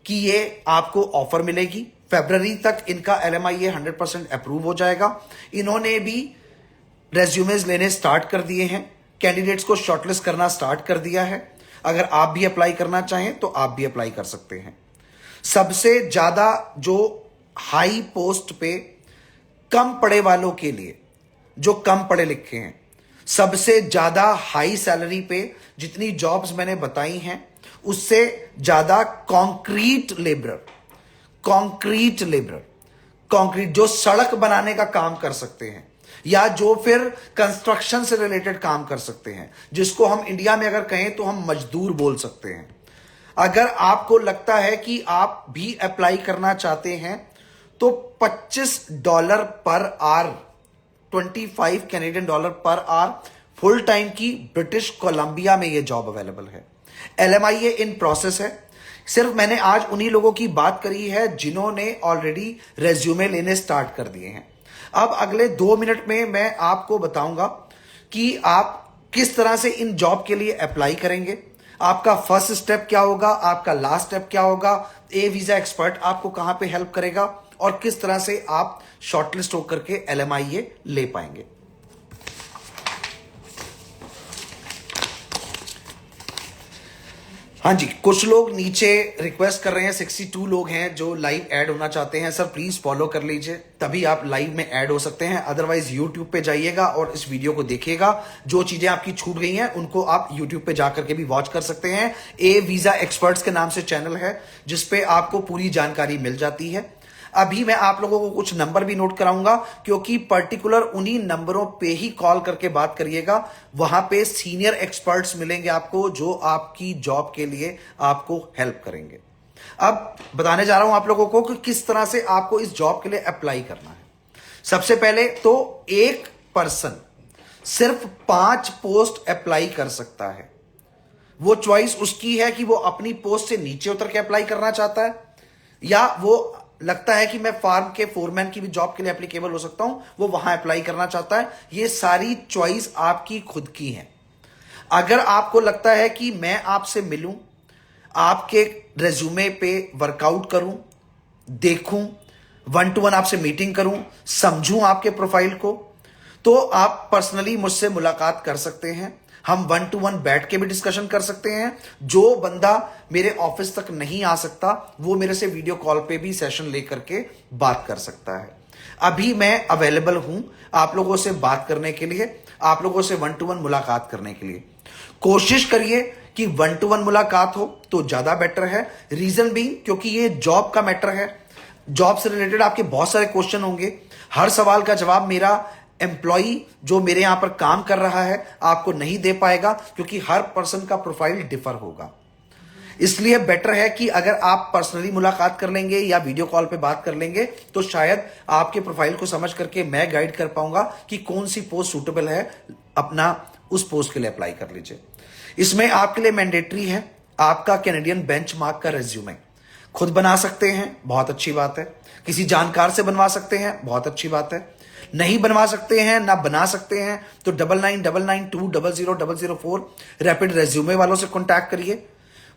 की ये आपको ऑफर मिलेगी। फरवरी तक इनका LMIA 100% अप्रूव हो जाएगा। इन्होंने भी रेज्यूमेज लेने स्टार्ट कर दिए हैं, कैंडिडेट्स को शॉर्टलिस्ट करना स्टार्ट कर दिया है। अगर आप भी अप्लाई करना चाहें तो आप भी अप्लाई कर सकते हैं। सबसे ज्यादा जो हाई पोस्ट पे कम पढ़े वालों के लिए, जो कम पढ़े लिखे हैं, सबसे ज्यादा हाई सैलरी पे जितनी जॉब्स मैंने बताई हैं उससे ज्यादा कंक्रीट लेबरर, कंक्रीट जो सड़क बनाने का काम कर सकते हैं या जो फिर कंस्ट्रक्शन से रिलेटेड काम कर सकते हैं, जिसको हम इंडिया में अगर कहें तो हम मजदूर बोल सकते हैं। अगर आपको लगता है कि आप भी अप्लाई करना चाहते हैं तो $25 per hour, $25 per hour full time की ब्रिटिश कोलंबिया में यह जॉब अवेलेबल है। LMIA इन प्रोसेस है। सिर्फ मैंने आज उन्हीं लोगों की बात करी है जिन्होंने ऑलरेडी रेज्यूमे लेने स्टार्ट कर दिए हैं। अब अगले 2 मिनट में मैं आपको बताऊंगा कि आप किस तरह से इन जॉब के लिए अप्लाई करेंगे। आपका फर्स्ट स्टेप क्या होगा, आपका लास्ट स्टेप क्या होगा, ए वीजा एक्सपर्ट आपको कहां पे हेल्प करेगा और किस तरह से आप शॉर्टलिस्ट होकर के LMIA ले पाएंगे। हाँ जी, कुछ लोग नीचे रिक्वेस्ट कर रहे हैं, 62 लोग हैं जो लाइव ऐड होना चाहते हैं। सर प्लीज फॉलो कर लीजिए, तभी आप लाइव में ऐड हो सकते हैं। अदरवाइज यूट्यूब पे जाइएगा और इस वीडियो को देखिएगा। जो चीजें आपकी छूट गई हैं उनको आप यूट्यूब पे जाकर के भी वॉच कर सकते हैं। ए वीजा एक्सपर्ट्स के नाम से चैनल है जिसपे आपको पूरी जानकारी मिल जाती है। अभी मैं आप लोगों को कुछ नंबर भी नोट कराऊंगा, क्योंकि पर्टिकुलर उन्हीं नंबरों पे ही कॉल करके बात करिएगा। वहां पे सीनियर एक्सपर्ट्स मिलेंगे आपको जो आपकी जॉब के लिए आपको हेल्प करेंगे। अब बताने जा रहा हूं आप लोगों को कि किस तरह से आपको इस जॉब के लिए अप्लाई करना है। सबसे पहले तो एक पर्सन सिर्फ 5 पोस्ट अप्लाई कर सकता है। वो चॉइस उसकी है कि वो अपनी पोस्ट से नीचे उतर के अप्लाई करना चाहता है या वो लगता है कि मैं फार्म के फोरमैन की भी जॉब के लिए एप्लीकेबल हो सकता हूं, वो वहां अप्लाई करना चाहता है। ये सारी चॉइस आपकी खुद की है। अगर आपको लगता है कि मैं आपसे मिलूं, आपके रेज्यूमे पे वर्कआउट करूं, देखूं, 1-to-1 आपसे मीटिंग करूं, समझूं आपके प्रोफाइल को, तो आप पर्सनली मुझसे मुलाकात कर सकते हैं। हम 1-to-1 बैठ के भी डिस्कशन कर सकते हैं। जो बंदा मेरे ऑफिस तक नहीं आ सकता वो मेरे से वीडियो कॉल पे भी सेशन लेकर के बात कर सकता है। अभी मैं अवेलेबल हूं आप लोगों से बात करने के लिए, आप लोगों से 1-to-1 मुलाकात करने के लिए। कोशिश करिए कि 1-to-1 मुलाकात हो तो ज्यादा बेटर है। रीजन भी क्योंकि ये जॉब का मैटर है, जॉब से रिलेटेड आपके बहुत सारे क्वेश्चन होंगे। हर सवाल का जवाब मेरा एम्प्लॉई जो मेरे यहां पर काम कर रहा है आपको नहीं दे पाएगा, क्योंकि हर पर्सन का प्रोफाइल डिफर होगा। इसलिए बेटर है कि अगर आप पर्सनली मुलाकात कर लेंगे या वीडियो कॉल पे बात कर लेंगे तो शायद आपके प्रोफाइल को समझ करके मैं गाइड कर पाऊंगा कि कौन सी पोस्ट सूटेबल है, अपना उस पोस्ट के लिए अप्लाई कर लीजिए। इसमें आपके लिए मैंडेटरी है आपका कैनेडियन बेंचमार्क का रेज्यूमे। खुद बना सकते हैं, बहुत अच्छी बात है। किसी जानकार से बनवा सकते हैं, बहुत अच्छी बात है। नहीं बनवा सकते हैं, ना बना सकते हैं तो 9999200004 रैपिड रेज्यूमे वालों से कॉन्टैक्ट करिए।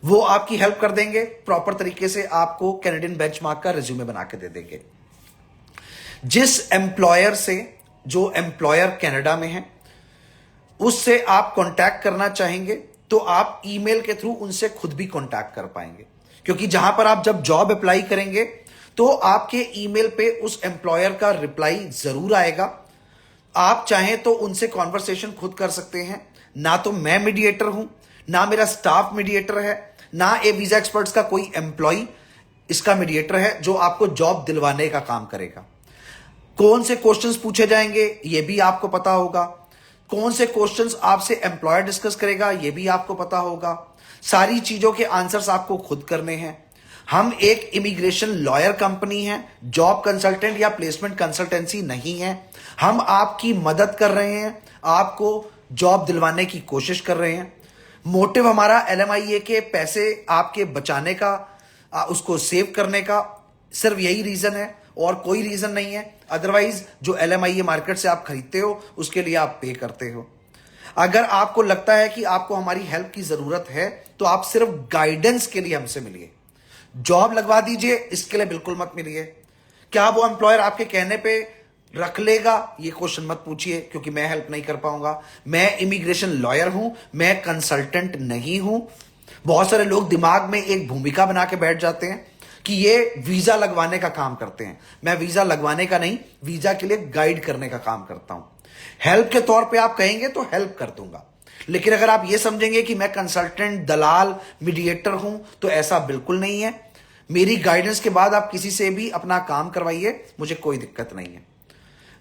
वो आपकी हेल्प कर देंगे, प्रॉपर तरीके से आपको कैनेडियन बेंचमार्क का रेज्यूमे बना के दे देंगे। जिस एम्प्लॉयर से, जो एम्प्लॉयर कनाडा में है, उससे आप कांटेक्ट करना चाहेंगे तो आप ईमेल के थ्रू उनसे खुद भी कांटेक्ट कर पाएंगे, क्योंकि जहां पर आप जब जॉब अप्लाई करेंगे तो आपके ईमेल पे उस एम्प्लॉयर का रिप्लाई जरूर आएगा। आप चाहें तो उनसे कॉन्वर्सेशन खुद कर सकते हैं। ना तो मैं मीडिएटर हूं, ना मेरा स्टाफ मीडिएटर है, ना ए वीजा एक्सपर्ट्स का कोई एम्प्लॉय इसका मीडिएटर है जो आपको जॉब दिलवाने का काम करेगा। कौन से क्वेश्चंस पूछे जाएंगे ये भी आपको पता होगा, कौन से क्वेश्चंस आपसे एम्प्लॉयर डिस्कस करेगा ये भी आपको पता होगा। सारी चीजों के आंसर्स आपको खुद करने हैं। हम एक इमिग्रेशन लॉयर कंपनी है, जॉब कंसल्टेंट या प्लेसमेंट कंसल्टेंसी नहीं है। हम आपकी मदद कर रहे हैं, आपको जॉब दिलवाने की कोशिश कर रहे हैं। मोटिव हमारा LMIA के पैसे आपके बचाने का, उसको सेव करने का सिर्फ यही रीजन है और कोई रीजन नहीं है। अदरवाइज जो LMIA मार्केट से आप खरीदते हो उसके लिए आप पे करते हो। अगर आपको लगता है कि आपको हमारी हेल्प की जरूरत है तो आप सिर्फ गाइडेंस के लिए हमसे मिलिए। जॉब लगवा दीजिए इसके लिए बिल्कुल मत मिलिए। क्या वो एम्प्लॉयर आपके कहने पे रख लेगा ये क्वेश्चन मत पूछिए, क्योंकि मैं हेल्प नहीं कर पाऊंगा। मैं इमिग्रेशन लॉयर हूं, मैं कंसल्टेंट नहीं हूं। बहुत सारे लोग दिमाग में एक भूमिका बना के बैठ जाते हैं कि ये वीजा लगवाने का काम करते हैं। मैं वीजा लगवाने का नहीं, वीजा के लिए गाइड करने का काम करता हूं। हेल्प के तौर पे आप कहेंगे तो हेल्प कर दूंगा, लेकिन अगर आप ये समझेंगे कि मैं कंसल्टेंट, दलाल, मीडिएटर हूं तो ऐसा बिल्कुल नहीं है। मेरी गाइडेंस के बाद आप किसी से भी अपना काम करवाइए, मुझे कोई दिक्कत नहीं है।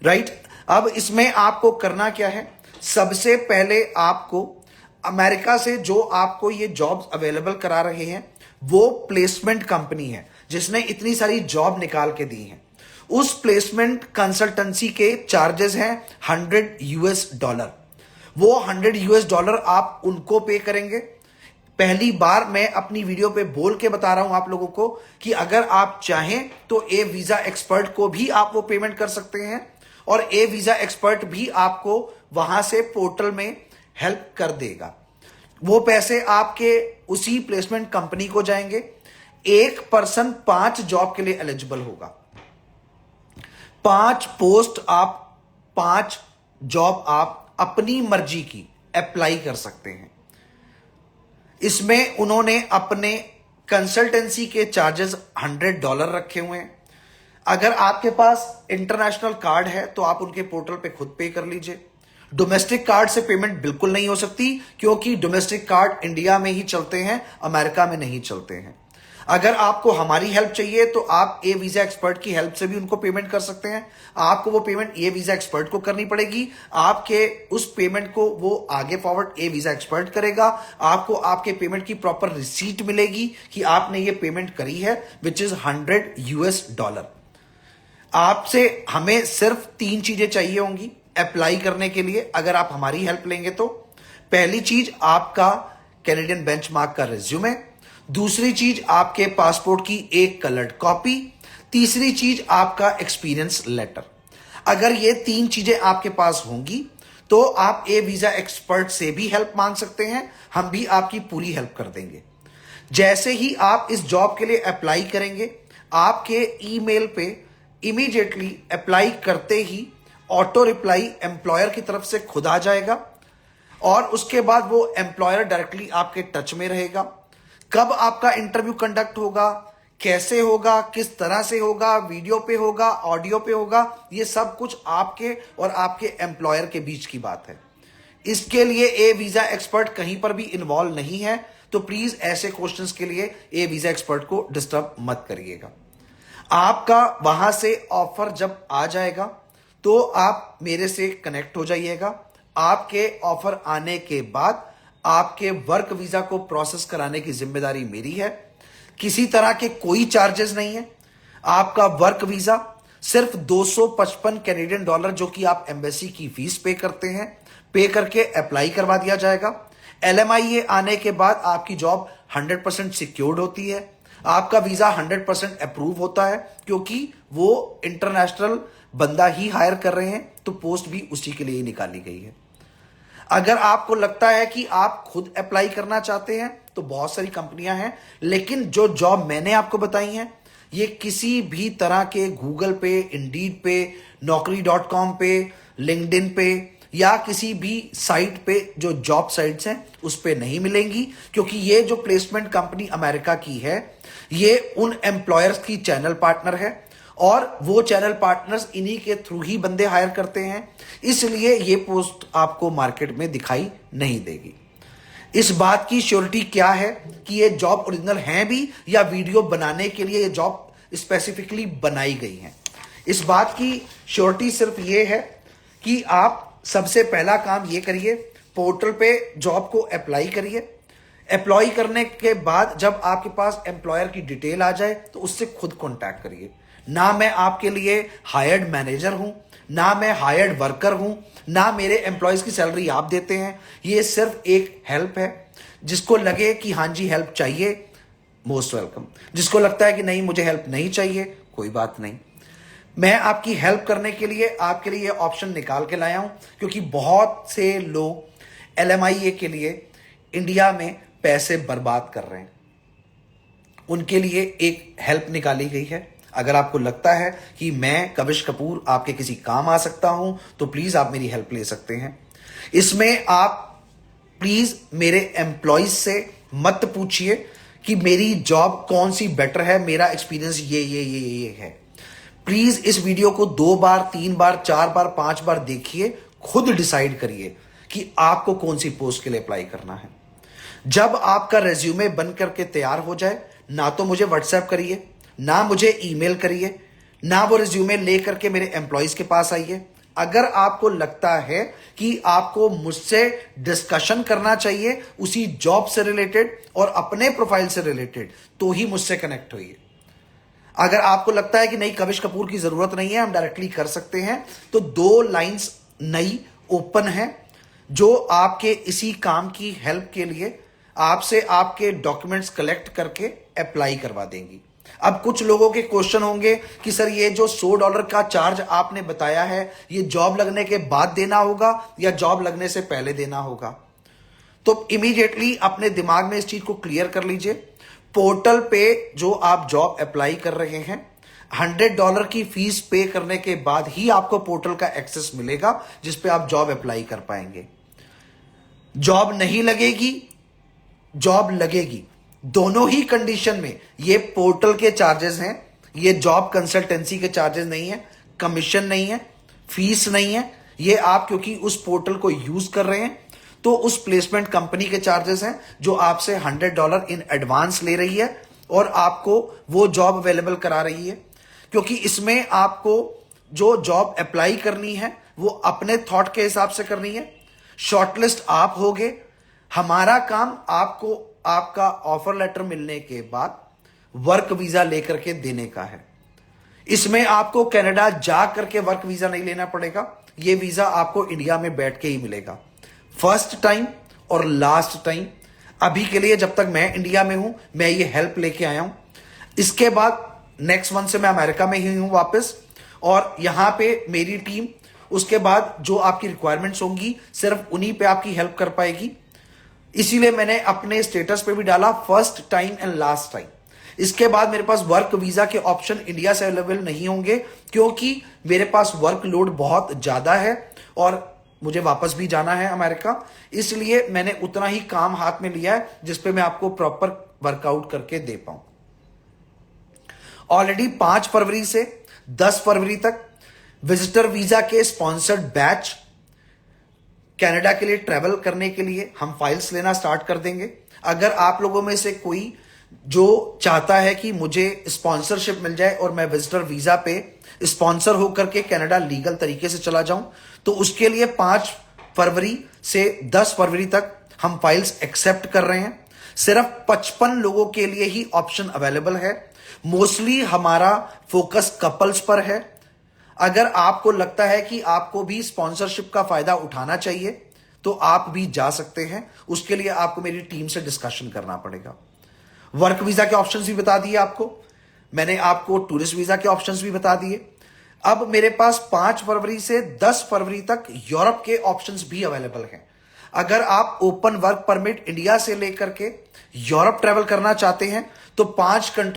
राइट? अब इसमें आपको करना क्या है? सबसे पहले आपको अमेरिका से जो आपको ये जॉब्स अवेलेबल करा रहे हैं वो प्लेसमेंट कंपनी है जिसने इतनी सारी जॉब निकाल के दी है। उस प्लेसमेंट कंसल्टेंसी के चार्जेस हैं $100। वो $100 आप उनको पे करेंगे। पहली बार मैं अपनी वीडियो पे बोल के बता रहा हूं आप लोगों को कि अगर आप चाहें तो ए वीजा एक्सपर्ट को भी आप वो पेमेंट कर सकते हैं और ए वीजा एक्सपर्ट भी आपको वहां से पोर्टल में हेल्प कर देगा। वो पैसे आपके उसी प्लेसमेंट कंपनी को जाएंगे। एक पर्सन 5 जॉब के लिए एलिजिबल होगा। 5 पोस्ट आप, 5 जॉब आप अपनी मर्जी की अप्लाई कर सकते हैं। इसमें उन्होंने अपने कंसल्टेंसी के चार्जेस $100 रखे हुए हैं। अगर आपके पास इंटरनेशनल कार्ड है तो आप उनके पोर्टल पे खुद पे कर लीजिए। डोमेस्टिक कार्ड से पेमेंट बिल्कुल नहीं हो सकती, क्योंकि डोमेस्टिक कार्ड इंडिया में ही चलते हैं, अमेरिका में नहीं चलते हैं। अगर आपको हमारी हेल्प चाहिए तो आप ए वीजा एक्सपर्ट की हेल्प से भी उनको पेमेंट कर सकते हैं। आपको वो पेमेंट ए वीजा एक्सपर्ट को करनी पड़ेगी। आपके उस पेमेंट को वो आगे फॉरवर्ड ए वीजा एक्सपर्ट करेगा। आपको आपके पेमेंट की प्रॉपर रिसीट मिलेगी कि आपने ये पेमेंट करी है, विच इज $100। आपसे हमें सिर्फ 3 चीजें चाहिए होंगी अप्लाई करने के लिए अगर आप हमारी हेल्प लेंगे तो। पहली चीज आपका कैनेडियन बेंचमार्क का रिज्यूमे, दूसरी चीज आपके पासपोर्ट की एक कलर्ड कॉपी, तीसरी चीज आपका एक्सपीरियंस लेटर। अगर ये 3 चीजें आपके पास होंगी तो आप ए वीजा एक्सपर्ट से भी हेल्प मांग सकते हैं, हम भी आपकी पूरी हेल्प कर देंगे। जैसे ही आप इस जॉब के लिए अप्लाई करेंगे, आपके ईमेल पे इमीडिएटली अप्लाई करते ही ऑटो रिप्लाई एम्प्लॉयर की तरफ से खुद आ जाएगा और उसके बाद वो एम्प्लॉयर डायरेक्टली आपके टच में रहेगा। कब आपका इंटरव्यू कंडक्ट होगा, कैसे होगा, किस तरह से होगा, वीडियो पे होगा, ऑडियो पे होगा, ये सब कुछ आपके और आपके एम्प्लॉयर के बीच की बात है। इसके लिए ए वीजा एक्सपर्ट कहीं पर भी इन्वॉल्व नहीं है, तो प्लीज ऐसे क्वेश्चंस के लिए ए वीजा एक्सपर्ट को डिस्टर्ब मत करिएगा। आपका वहां से ऑफर जब आ जाएगा तो आप मेरे से कनेक्ट हो जाइएगा। आपके ऑफर आने के बाद आपके वर्क वीजा को प्रोसेस कराने की जिम्मेदारी मेरी है। किसी तरह के कोई चार्जेस नहीं है। आपका वर्क वीजा सिर्फ 255 कैनेडियन डॉलर, जो कि आप एम्बेसी की फीस पे करते हैं, पे करके अप्लाई करवा दिया जाएगा। LMIA आने के बाद आपकी जॉब 100% सिक्योर्ड होती है। आपका वीजा 100% अप्रूव होता है, क्योंकि वो इंटरनेशनल बंदा ही हायर कर रहे हैं, तो पोस्ट भी उसी के लिए निकाली गई है। अगर आपको लगता है कि आप खुद अप्लाई करना चाहते हैं तो बहुत सारी कंपनियां हैं, लेकिन जो जॉब मैंने आपको बताई हैं ये किसी भी तरह के गूगल पे, इंडीड पे, naukri.com पे, लिंक्डइन पे या किसी भी साइट पे जो जॉब साइट्स हैं उस पे नहीं मिलेंगी, क्योंकि ये जो प्लेसमेंट कंपनी अमेरिका की है ये उन एम्प्लॉयर्स की चैनल पार्टनर है और वो चैनल पार्टनर्स इन्हीं के थ्रू ही बंदे हायर करते हैं। इसलिए ये पोस्ट आपको मार्केट में दिखाई नहीं देगी। इस बात की श्योरिटी क्या है कि ये जॉब ओरिजिनल है भी या वीडियो बनाने के लिए ये जॉब स्पेसिफिकली बनाई गई है। इस बात की श्योरिटी सिर्फ ये है कि आप सबसे पहला काम ये करिए, पोर्टल पे जॉब को अप्लाई करिए। अप्लाई करने के बाद जब आपके पास एम्प्लॉयर की डिटेल आ जाए तो उससे खुद कॉन्टैक्ट करिए। ना मैं आपके लिए हायर्ड मैनेजर हूं, ना मैं हायर्ड वर्कर हूं, ना मेरे एम्प्लॉयज की सैलरी आप देते हैं। ये सिर्फ एक हेल्प है। जिसको लगे कि हाँ जी हेल्प चाहिए, मोस्ट वेलकम। जिसको लगता है कि नहीं मुझे हेल्प नहीं चाहिए, कोई बात नहीं। मैं आपकी हेल्प करने के लिए आपके लिए ऑप्शन निकाल के लाया हूं, क्योंकि बहुत से लोग LMIA के लिए इंडिया में पैसे बर्बाद कर रहे हैं। उनके लिए एक हेल्प निकाली गई है। अगर आपको लगता है कि मैं कविश कपूर आपके किसी काम आ सकता हूं तो प्लीज आप मेरी हेल्प ले सकते हैं। इसमें आप प्लीज मेरे एम्प्लॉयज से मत पूछिए कि मेरी जॉब कौन सी बेटर है, मेरा एक्सपीरियंस ये है। प्लीज इस वीडियो को 2 बार, 3 बार, 4 बार, 5 बार देखिए, खुद डिसाइड करिए कि आपको कौन सी पोस्ट के लिए अप्लाई करना है। जब आपका रेज्यूमे बन करके तैयार हो जाए, ना तो मुझे व्हाट्सएप करिए, ना मुझे ईमेल करिए, ना वो रिज्यूमे लेकर के मेरे एम्प्लॉयज के पास आइए। अगर आपको लगता है कि आपको मुझसे डिस्कशन करना चाहिए उसी जॉब से रिलेटेड और अपने प्रोफाइल से रिलेटेड, तो ही मुझसे कनेक्ट होइए। अगर आपको लगता है कि नहीं कविश कपूर की जरूरत नहीं है, हम डायरेक्टली कर सकते हैं, तो 2 लाइंस नई ओपन है जो आपके इसी काम की हेल्प के लिए आपसे आपके डॉक्यूमेंट्स कलेक्ट करके अप्लाई करवा देंगी। अब कुछ लोगों के क्वेश्चन होंगे कि सर ये जो $100 का चार्ज आपने बताया है ये जॉब लगने के बाद देना होगा या जॉब लगने से पहले देना होगा। तो इमीडिएटली अपने दिमाग में इस चीज को क्लियर कर लीजिए। पोर्टल पे जो आप जॉब अप्लाई कर रहे हैं, $100 की फीस पे करने के बाद ही आपको पोर्टल का एक्सेस मिलेगा जिस पे आप जॉब अप्लाई कर पाएंगे। जॉब नहीं लगेगी, जॉब लगेगी, दोनों ही कंडीशन में ये पोर्टल के चार्जेस हैं। ये जॉब कंसल्टेंसी के चार्जेस नहीं है, कमीशन नहीं है, फीस नहीं है। ये आप क्योंकि उस पोर्टल को यूज कर रहे हैं तो उस प्लेसमेंट कंपनी के चार्जेस हैं जो आपसे $100 इन एडवांस ले रही है और आपको वो जॉब अवेलेबल करा रही है। क्योंकि इसमें आपको जो जॉब अप्लाई करनी है वो अपने थॉट के हिसाब से करनी है। शॉर्टलिस्ट आप होगे, हमारा काम आपको आपका ऑफर लेटर मिलने के बाद वर्क वीजा लेकर के देने का है। इसमें आपको कनाडा जा करके वर्क वीजा नहीं लेना पड़ेगा, यह वीजा आपको इंडिया में बैठ के ही मिलेगा। फर्स्ट टाइम और लास्ट टाइम, अभी के लिए जब तक मैं इंडिया में हूं मैं ये हेल्प लेके आया हूं। इसके बाद नेक्स्ट मंथ से मैं अमेरिका में ही हूं वापस, और यहां पे मेरी टीम उसके बाद जो आपकी रिक्वायरमेंट्स होंगी सिर्फ उन्हीं पे आपकी हेल्प कर पाएगी। इसीलिए मैंने अपने स्टेटस पे भी डाला first time and last time. इसके बाद मेरे पास वर्क वीजा के ऑप्शन इंडिया से अवेलेबल नहीं होंगे, क्योंकि मेरे पास वर्क लोड बहुत ज्यादा है और मुझे वापस भी जाना है अमेरिका, इसलिए मैंने उतना ही काम हाथ में लिया है जिसपे मैं आपको प्रॉपर वर्कआउट करके दे पाऊं। ऑलरेडी 5 फरवरी से 10 फरवरी तक विजिटर वीजा के स्पॉन्सर्ड बैच कनाडा के लिए ट्रैवल करने के लिए हम फाइल्स लेना स्टार्ट कर देंगे। अगर आप लोगों में से कोई जो चाहता है कि मुझे स्पॉन्सरशिप मिल जाए और मैं विजिटर वीजा पे स्पॉन्सर होकर के कनाडा लीगल तरीके से चला जाऊं, तो उसके लिए 5 फरवरी से 10 फरवरी तक हम फाइल्स एक्सेप्ट कर रहे हैं। सिर्फ 55 लोगों के लिए ही ऑप्शन अवेलेबल है। मोस्टली हमारा फोकस कपल्स पर है। अगर आपको लगता है कि आपको भी स्पॉन्सरशिप का फायदा उठाना चाहिए तो आप भी जा सकते हैं। उसके लिए आपको मेरी टीम से डिस्कशन करना पड़ेगा। वर्क वीजा के ऑप्शंस भी बता दिए आपको मैंने, आपको टूरिस्ट वीजा के ऑप्शंस भी बता दिए। अब मेरे पास 5 फरवरी से 10 फरवरी तक यूरोप के ऑप्शंस भी अवेलेबल हैं। अगर आप ओपन वर्क परमिट इंडिया से लेकर के यूरोप ट्रैवल करना चाहते हैं तो 5 कंट्री